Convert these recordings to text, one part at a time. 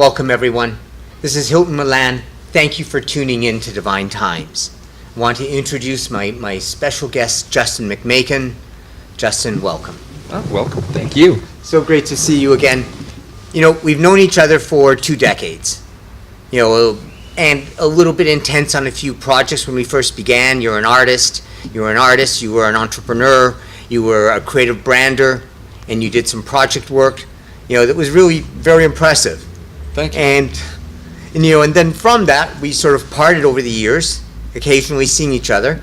Welcome, everyone. This is Hilton Milan. Thank you for tuning in to Divine Times. I want to introduce my special guest, Justin McMakin. Justin, welcome. Oh, welcome. Thank you. So great to see you again. We've known each other for 2 decades. And a little bit intense on a few projects when we first began. You're an artist. You were an entrepreneur. You were a creative brander, and you did some project work. That was really very impressive. Thank you. And then from that, we sort of parted over the years, occasionally seeing each other.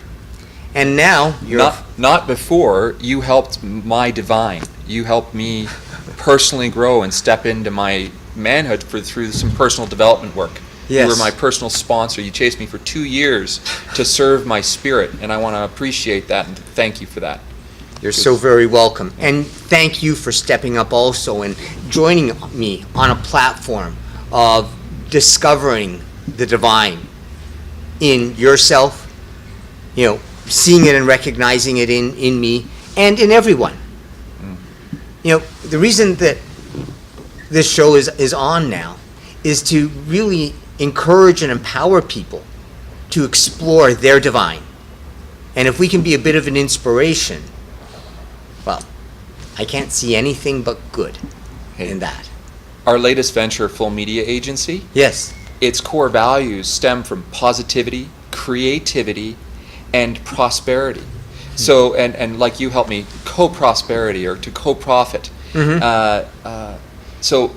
And now you're not before you helped my divine. You helped me personally grow and step into my manhood through some personal development work. Yes. You were my personal sponsor. You chased me for 2 years to serve my spirit, and I want to appreciate that and thank you for that. You're so very welcome. And thank you for stepping up also and joining me on a platform of discovering the divine in yourself, seeing it and recognizing it in me and in everyone. The reason that this show is on now is to really encourage and empower people to explore their divine. And if we can be a bit of an inspiration, well, I can't see anything but good in that. Our latest venture, Full Media Agency, Yes. its core values stem from positivity, creativity, and prosperity. So, and like you helped me, co-prosperity or to co-profit. So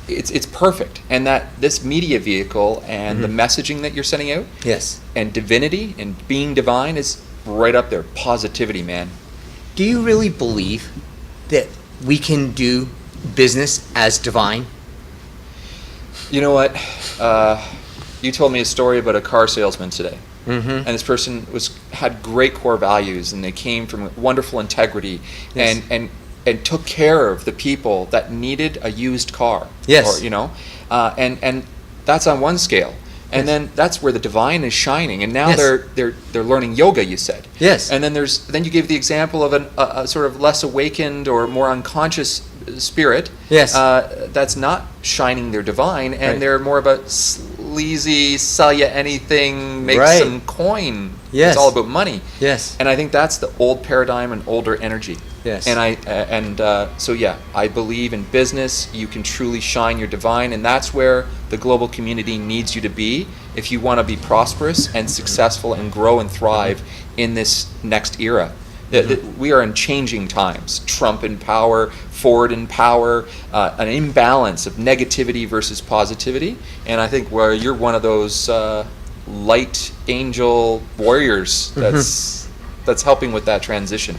it's perfect. And that this media vehicle and the messaging that you're sending out, Yes. and divinity and being divine is right up there. Positivity, man. Do you really believe that we can do business as divine? You know what? You told me a story about a car salesman today. And this person had great core values, and they came from wonderful integrity, Yes. and took care of the people that needed a used car. Yes. Or, and that's on one scale. And then that's where the divine is shining. And now Yes. they're learning yoga, you said. Yes. And then you gave the example of a sort of less awakened or more unconscious spirit. Yes. That's not shining their divine, and Right. they're more about sleazy, sell you anything, make Right. some coin. Yes. It's all about money. Yes. And I think that's the old paradigm and older energy. Yes. And so yeah, I believe in business you can truly shine your divine, and that's where the global community needs you to be if you want to be prosperous and successful and grow and thrive in this next era. We are in changing times. Trump in power, Ford in power, an imbalance of negativity versus positivity, and I think you're one of those light angel warriors that's helping with that transition.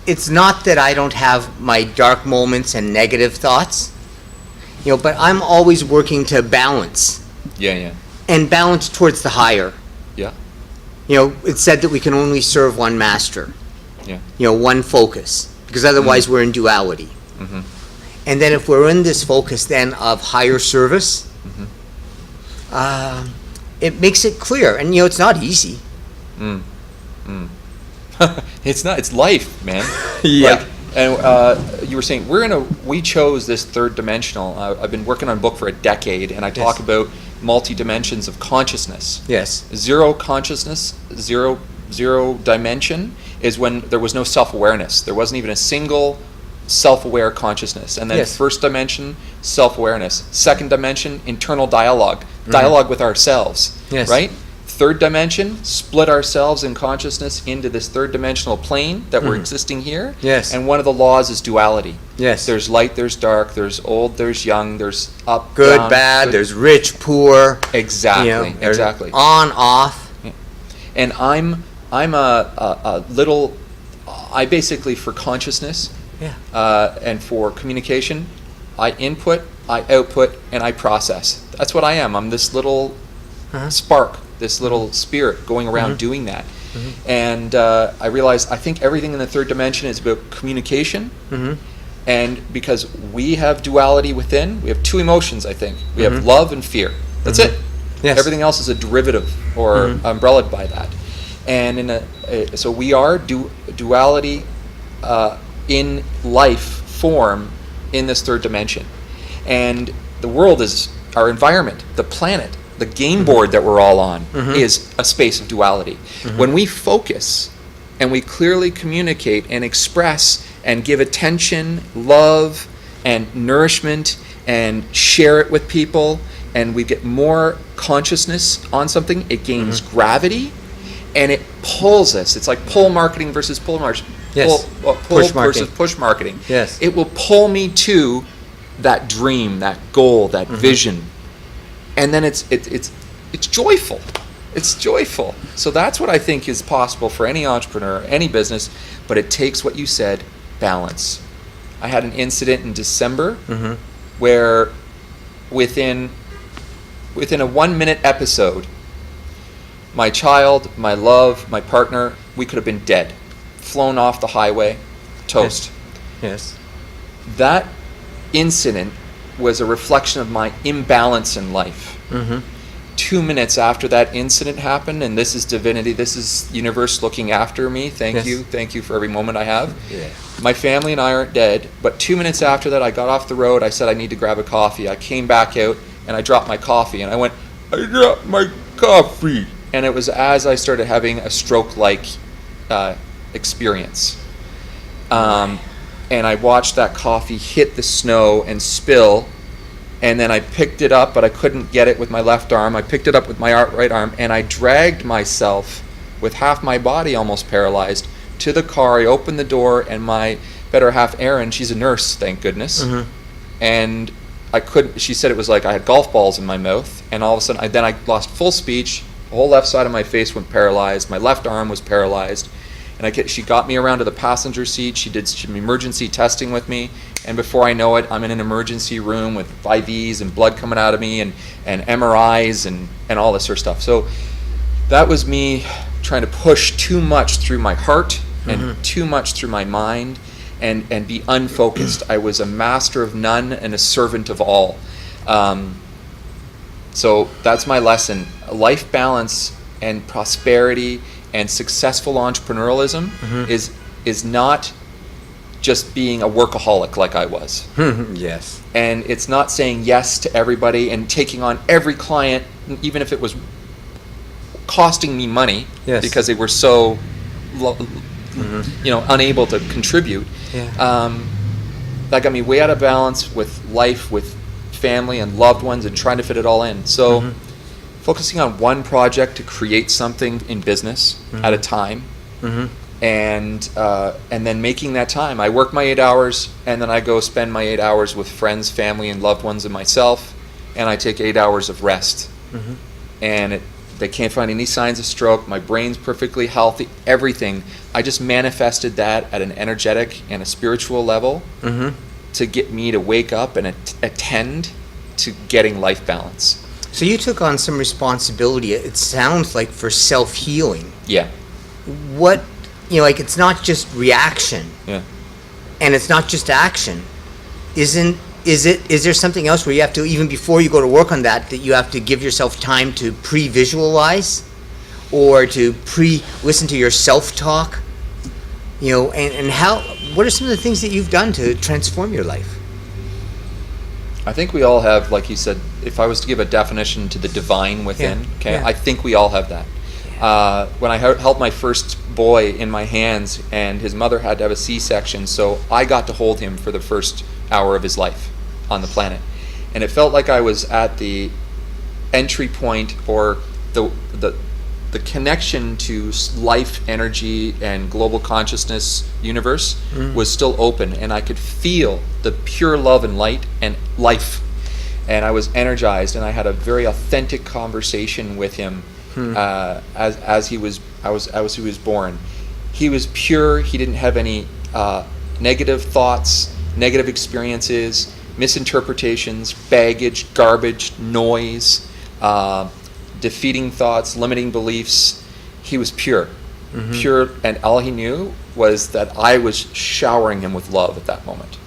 It's not that I don't have my dark moments and negative thoughts, but I'm always working to balance Yeah. and balance towards the higher. Yeah. It's said that we can only serve one master, Yeah. one focus, because otherwise we're in duality. And then if we're in this focus then of higher service, it makes it clear. And, it's not easy. It's not. It's life, man. Yeah. And you were saying we chose this third dimensional. I've been working on a book for a decade, and I talk about multi-dimensions of consciousness. Yes. Zero consciousness, zero dimension is when there was no self-awareness. There wasn't even a single self-aware consciousness. And then Yes. first dimension, self-awareness. Second dimension, internal dialogue with ourselves. Yes. Right? Third dimension, split ourselves in consciousness into this third dimensional plane that we're existing here. Yes. And one of the laws is duality. Yes. There's light, there's dark, there's old, there's young, there's up, Good, down, bad, good. there's rich, poor. Exactly, there's exactly. On, off. And I'm a little, I basically, for consciousness and for communication, I input, I output, and I process. That's what I am. I'm this little spark, this little spirit going around doing that. And I realized I think everything in the third dimension is about communication. And because we have duality within, we have 2 emotions, I think. We have love and fear. That's it. Yes. Everything else is a derivative or umbrellaed by that. And so we are duality in life form in this third dimension. And the world is our environment, the planet, the game board that we're all on is a space of duality. When we focus and we clearly communicate and express and give attention, love, and nourishment and share it with people, and we get more consciousness on something, it gains gravity and it pulls us. It's like pull marketing versus pull marketing. Yes. Pull Push marketing. versus push marketing. Yes. It will pull me to that dream, that goal, that vision. And then it's joyful. It's joyful. So that's what I think is possible for any entrepreneur, any business, but it takes what you said, balance. I had an incident in December where within a 1-minute episode, my child, my love, my partner, we could have been dead, flown off the highway, toast. Yes. That incident was a reflection of my imbalance in life. 2 minutes after that incident happened, and this is divinity, this is universe looking after me. Thank you for every moment I have. Yeah. My family and I aren't dead, but 2 minutes after that, I got off the road. I said I need to grab a coffee. I came back out and I dropped my coffee, and I went, I dropped my coffee. And it was as I started having a stroke-like experience. And I watched that coffee hit the snow and spill, and then I picked it up, but I couldn't get it with my left arm. I picked it up with my right arm, and I dragged myself with half my body almost paralyzed to the car. I opened the door, and my better half, Erin, she's a nurse, thank goodness, and I couldn't. She said it was like I had golf balls in my mouth, and all of a sudden, I lost full speech. The whole left side of my face went paralyzed. My left arm was paralyzed. And she got me around to the passenger seat. She did some emergency testing with me. And before I know it, I'm in an emergency room with IVs and blood coming out of me and MRIs and all this sort of stuff. So that was me trying to push too much through my heart and too much through my mind and be unfocused. I was a master of none and a servant of all. So that's my lesson. Life balance and prosperity and successful entrepreneurialism is not just being a workaholic like I was. Yes. And it's not saying yes to everybody and taking on every client, even if it was costing me money because they were so unable to contribute. That got me way out of balance with life, with family and loved ones, and trying to fit it all in. So focusing on one project to create something in business at a time, and then making that time. I work my 8 hours, and then I go spend my 8 hours with friends, family, and loved ones, and myself, and I take 8 hours of rest. And they can't find any signs of stroke. My brain's perfectly healthy. Everything. I just manifested that at an energetic and a spiritual level to get me to wake up and attend to getting life balance. So you took on some responsibility, it sounds like, for self-healing. Yeah. What, it's not just reaction. Yeah. And it's not just action. Is there something else where you have to, even before you go to work on that you have to give yourself time to pre-visualize or to listen to your self-talk? And what are some of the things that you've done to transform your life? I think we all have, like you said, if I was to give a definition to the divine within, I think we all have that. When I held my first boy in my hands, and his mother had to have a C-section, so I got to hold him for the first hour of his life on the planet. And it felt like I was at the entry point, or the connection to life, energy, and global consciousness universe was still open, and I could feel the pure love and light and life, and I was energized, and I had a very authentic conversation with him as he was born. He was pure. He didn't have any negative thoughts, negative experiences, misinterpretations, baggage, garbage, noise, defeating thoughts, limiting beliefs. He was pure, and all he knew was that I was showering him with love at that moment.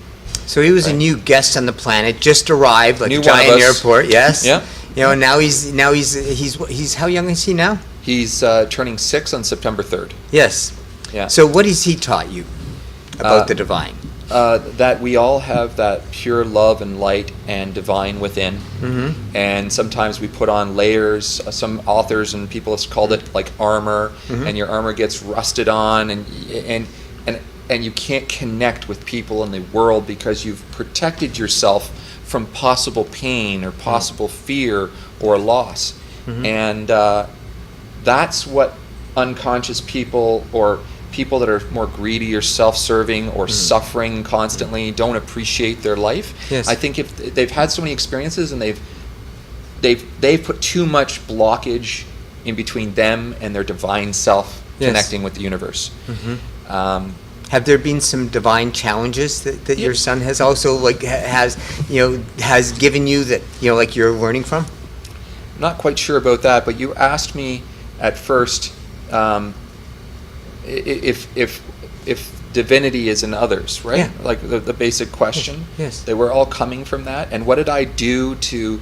So he was a new guest on the planet, just arrived, like New a giant one of us. airport. Yes. Yeah. And now he's how young is he now? He's turning 6 on September 3rd. Yes. Yeah. So what has he taught you about the divine? That we all have that pure love and light and divine within. And sometimes we put on layers. Some authors and people have called it like armor, and your armor gets rusted on, and you can't connect with people in the world because you've protected yourself from possible pain or possible fear or loss. And that's what unconscious people, or people that are more greedy or self-serving or suffering constantly, don't appreciate their life. Yes. I think if they've had so many experiences and they've put too much blockage in between them and their divine self connecting with the universe. Have there been some divine challenges that your son has also has given you that like you're learning from? I'm not quite sure about that, but you asked me at first if divinity is in others, right? Yeah. Like the basic question. Yes. They were all coming from that. And what did I do to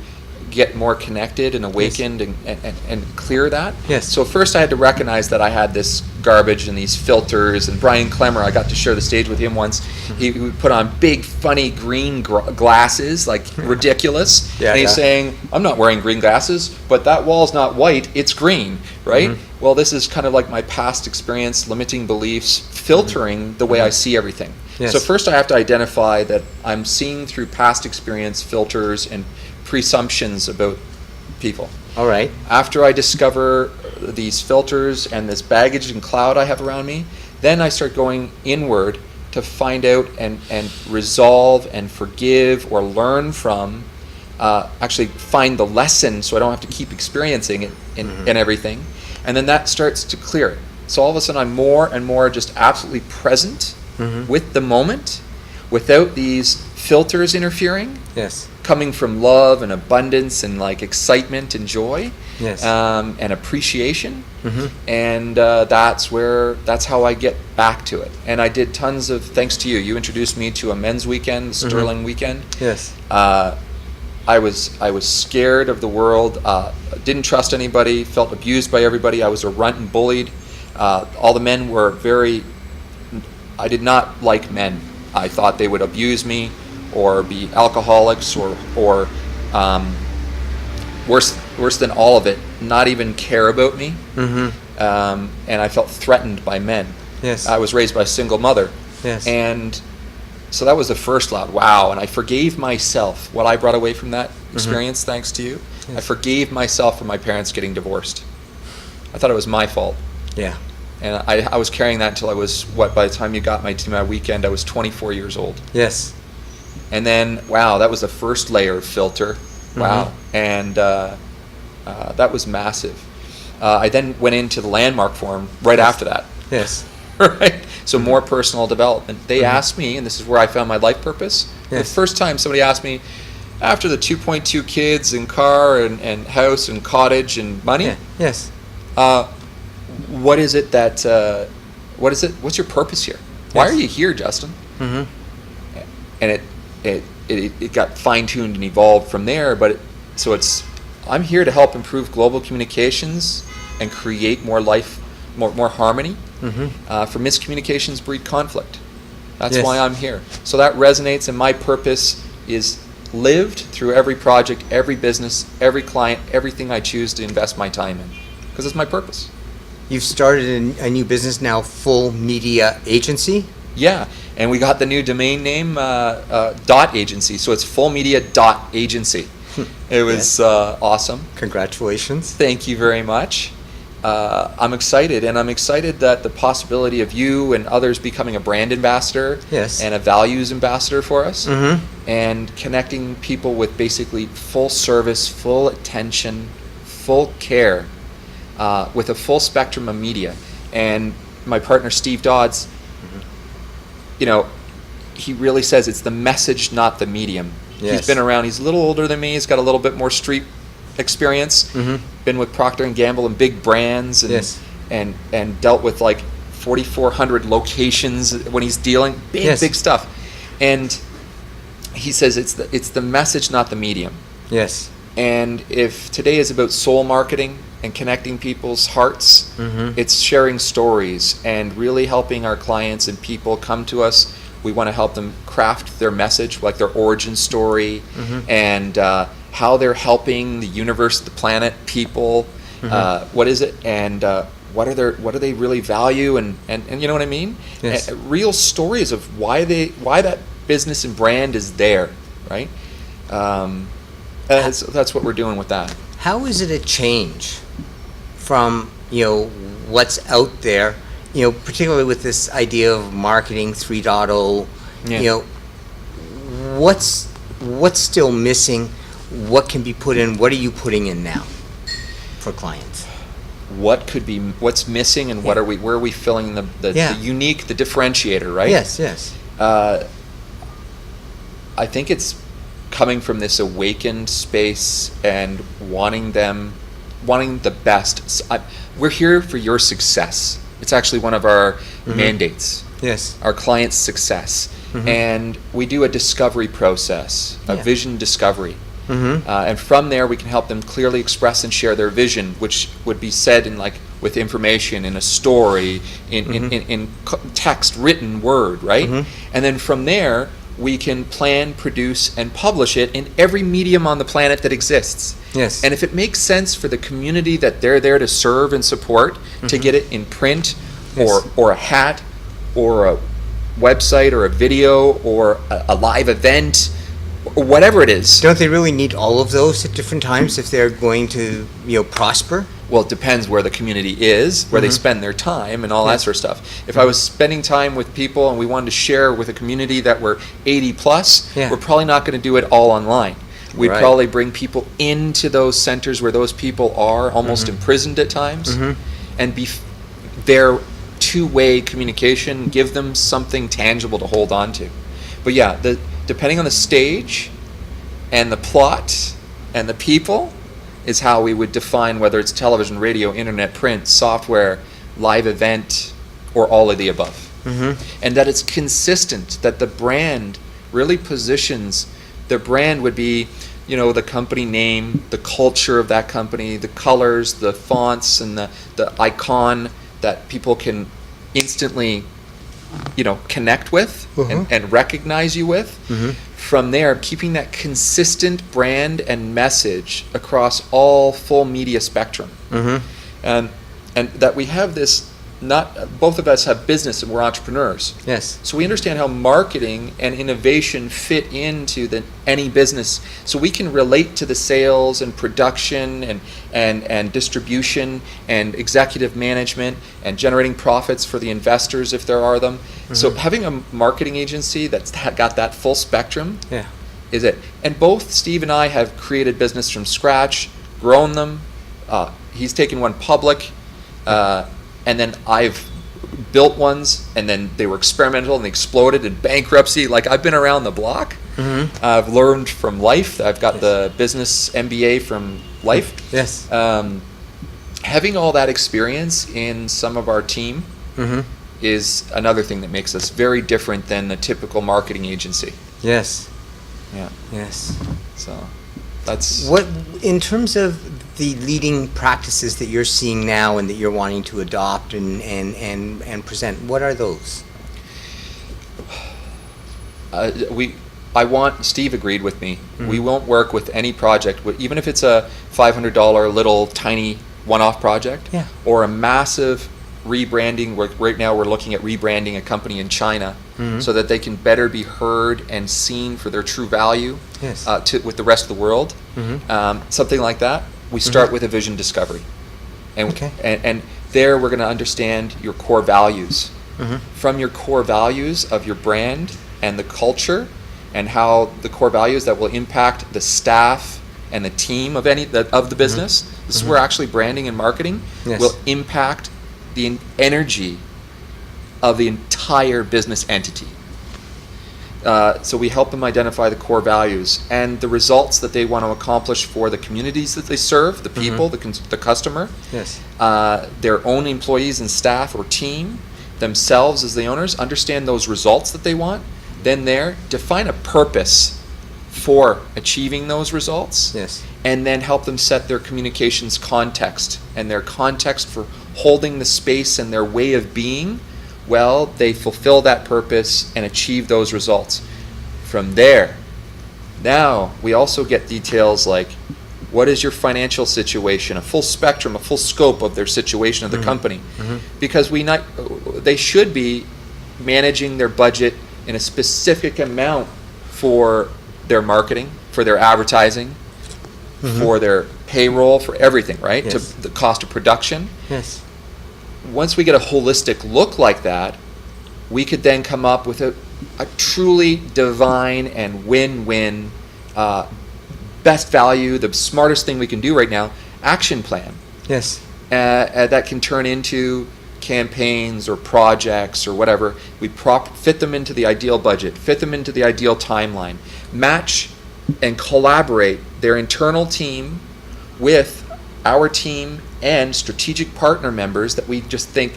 get more connected and awakened and clear that? Yes. So first I had to recognize that I had this garbage and these filters. And Brian Clemmer, I got to share the stage with him once. He would put on big, funny green glasses, like ridiculous. And he's saying, I'm not wearing green glasses, but that wall's not white, it's green, right? Well, this is kind of like my past experience, limiting beliefs, filtering the way I see everything. Yes. So first I have to identify that I'm seeing through past experience, filters, and presumptions about people. All right. After I discover these filters and this baggage and cloud I have around me, then I start going inward to find out and resolve and forgive or learn from, actually find the lesson so I don't have to keep experiencing it in everything. And then that starts to clear it. So all of a sudden I'm more and more just absolutely present with the moment without these filters interfering. Yes. Coming from love and abundance and like excitement and joy. Yes. And appreciation. And that's how I get back to it. And I did tons of, thanks to you. You introduced me to a men's weekend, the Sterling weekend. Yes. I was scared of the world, didn't trust anybody, felt abused by everybody. I was a runt and bullied. All the men were I did not like men. I thought they would abuse me or be alcoholics or worse than all of it, not even care about me. And I felt threatened by men. Yes. I was raised by a single mother. Yes. And so that was the first loud wow, and I forgave myself. What I brought away from that experience, thanks to you, I forgave myself for my parents getting divorced. I thought it was my fault. Yeah. And I was carrying that until I was, by the time you got to my weekend, I was 24 years old. Yes. And then, wow, that was the first layer of filter. Wow. And that was massive. I then went into the Landmark Forum right after that. Yes. Right? So more personal development. They asked me, and this is where I found my life purpose. Yes. The first time somebody asked me, after the 2.2 kids and car and house and cottage and money, Yes. what is it that, what's your purpose here? Why are you here, Justin? And it got fine-tuned and evolved from there, but I'm here to help improve global communications and create more life, more harmony. For miscommunications breed conflict. That's why I'm here. So that resonates, and my purpose is lived through every project, every business, every client, everything I choose to invest my time in, because it's my purpose. You've started a new business now, Full Media Agency. Yeah, and we got the new domain name, dot agency, so it's fullmedia.agency. It was awesome. Congratulations. Thank you very much. I'm excited, and I'm excited that the possibility of you and others becoming a brand ambassador and a values ambassador for us, and connecting people with basically full service, full attention, full care, with a full spectrum of media. And my partner Steve Dodds, he really says it's the message, not the medium. Yes. He's been around. He's a little older than me. He's got a little bit more street experience. Been with Procter and Gamble and big brands, and dealt with like 4,400 locations when he's dealing big stuff. And he says it's the message, not the medium. Yes. And if today is about soul marketing and connecting people's hearts, it's sharing stories and really helping our clients and people come to us We want to help them craft their message, like their origin story, and how they're helping the universe, the planet, people. What is it, and what do they really value, and you know what I mean? Yes. Real stories of why that business and brand is there, right? That's what we're doing with that. How is it a change from, what's out there, particularly with this idea of marketing 3.0, Yeah. What's still missing? What can be put in? What are you putting in now for clients? What's missing, and where are we filling the unique, the differentiator, right? Yes. I think it's coming from this awakened space and wanting the best. We're here for your success. It's actually one of our mandates. Yes. Our clients' success. And we do a discovery process, a vision discovery. And from there, we can help them clearly express and share their vision, which would be said with information in a story, in text, written word, right? And then from there, we can plan, produce, and publish it in every medium on the planet that exists. Yes. And if it makes sense for the community that they're there to serve and support, to get it in print, or a hat, or a website, or a video, or a live event, or whatever it is. Don't they really need all of those at different times if they're going to, prosper? Well, it depends where the community is, where they spend their time, and all that sort of stuff. If I was spending time with people and we wanted to share with a community that were 80 plus, we're probably not going to do it all online. We'd probably bring people into those centers where those people are almost imprisoned at times, and be their two-way communication, give them something tangible to hold on to. But yeah, depending on the stage and the plot and the people is how we would define whether it's television, radio, internet, print, software, live event, or all of the above. And that it's consistent, that the brand really positions, the brand would be, the company name, the culture of that company, the colors, the fonts, and the icon that people can instantly, connect with and recognize you with. From there, keeping that consistent brand and message across all full media spectrum. And that we have this, both of us have business and we're entrepreneurs. Yes. So we understand how marketing and innovation fit into any business. So we can relate to the sales and production and distribution and executive management and generating profits for the investors if there are them. So having a marketing agency that's got that full spectrum is it. And both Steve and I have created business from scratch, grown them. He's taken one public, and then I've built ones, and then they were experimental and they exploded in bankruptcy. I've been around the block. I've learned from life. I've got the business MBA from life. Yes. Having all that experience in some of our team is another thing that makes us very different than the typical marketing agency. Yes. Yeah. Yes. So that's what, in terms of the leading practices that you're seeing now and that you're wanting to adopt and present, what are those? Steve agreed with me. We won't work with any project, even if it's a $500 little tiny one-off project, or a massive rebranding. Right now we're looking at rebranding a company in China so that they can better be heard and seen for their true value with the rest of the world. Something like that. We start with a vision discovery. And there we're going to understand your core values. From your core values of your brand and the culture, and how the core values that will impact the staff and the team of the business. This is where actually branding and marketing will impact the energy of the entire business entity. So we help them identify the core values and the results that they want to accomplish for the communities that they serve, the people, the customer, their own employees and staff or team, themselves as the owners, understand those results that they want, then define a purpose for achieving those results, and then help them set their communications context and their context for holding the space and their way of being well, they fulfill that purpose and achieve those results. From there, now we also get details like, what is your financial situation, a full spectrum, a full scope of their situation of the company. Because they should be managing their budget in a specific amount for their marketing, for their advertising, for their payroll, for everything, right? Yes. To the cost of production. Yes. Once we get a holistic look like that, we could then come up with a truly divine and win-win, best value, the smartest thing we can do right now, action plan. Yes. That can turn into campaigns or projects or whatever. We fit them into the ideal budget, fit them into the ideal timeline, match and collaborate their internal team with our team and strategic partner members that we just think,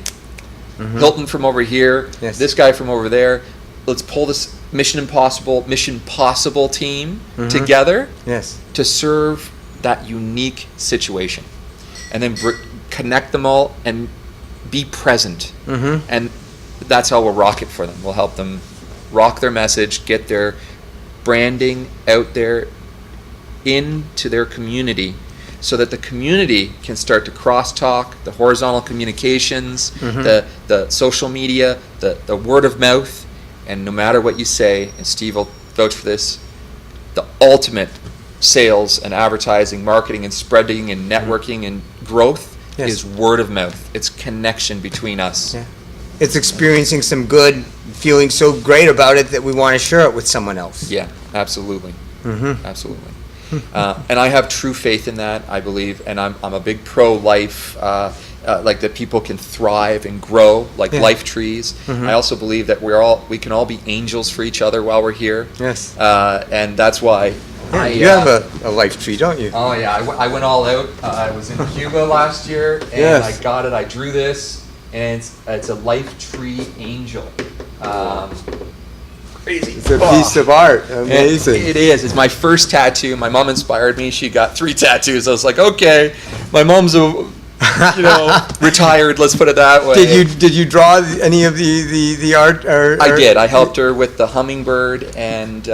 Hilton from over here, Yes. this guy from over there, let's pull this Mission Possible team together Yes. to serve that unique situation, and then connect them all and be present. And that's how we'll rock it for them. We'll help them rock their message, get their branding out there into their community, so that the community can start to crosstalk, the horizontal communications, the social media, the word of mouth. And no matter what you say, and Steve will vouch for this, the ultimate sales and advertising, marketing and spreading and networking and growth Yes. is word of mouth. It's connection between us. Yeah. It's experiencing some good, feeling so great about it that we want to share it with someone else. Yeah, absolutely. Absolutely. And I have true faith in that, I believe, and I'm a big pro-life, like that people can thrive and grow like Yeah. life trees. I also believe that we can all be angels for each other while we're here. Yes. And that's why Yeah, you have a life tree, don't you? Oh yeah, I went all out. I was in Cuba last year, and Yes. I got it. I drew this, and it's a life tree angel. Crazy. It's a piece of art. Amazing. It is. It's my first tattoo. My mom inspired me. She got 3 tattoos. I was like, okay, my mom's retired. Let's put it that way. Did you draw any of the art? I did. I helped her with the hummingbird and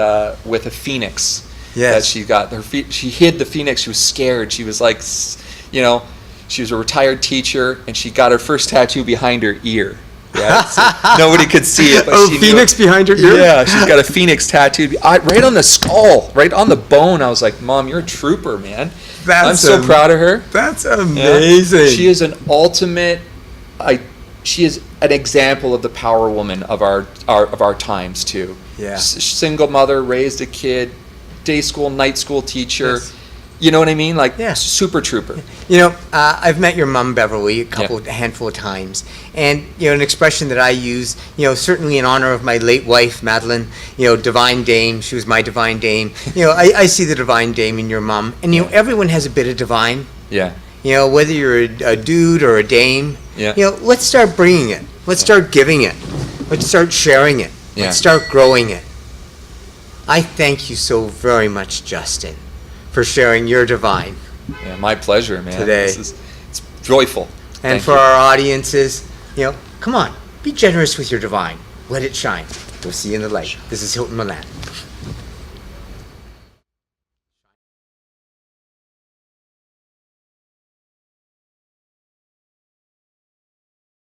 with a phoenix. Yes. That she got she hid the phoenix. She was scared. She was like, she was a retired teacher, and she got her first tattoo behind her ear. Yeah, so nobody could see it. But she phoenix knew behind her ear? Yeah, she's got a phoenix tattooed right on the skull, right on the bone. I was like, Mom, you're a trooper, man. I'm so proud of her. That's amazing. Yeah. She is an ultimate. She is an example of the power woman of our times too. Yeah. Single mother, raised a kid, day school, night school teacher. Yes. You know what I mean? Like, Yeah. super trooper. I've met your mom, Beverly, a handful of times, and an expression that I use, certainly in honor of my late wife, Madeline, divine dame. She was my divine dame. I see the divine dame in your mom, and everyone has a bit of divine. Yeah. Whether you're a dude or a dame. Yeah. Let's start bringing it. Let's start giving it. Let's start sharing it. Yeah. Let's start growing it. I thank you so very much, Justin, for sharing your divine. Yeah, my pleasure, man. Today. It's joyful. And Thank for you. our audiences, come on, be generous with your divine. Let it shine. We'll see you in the light. This is Hilton Milan.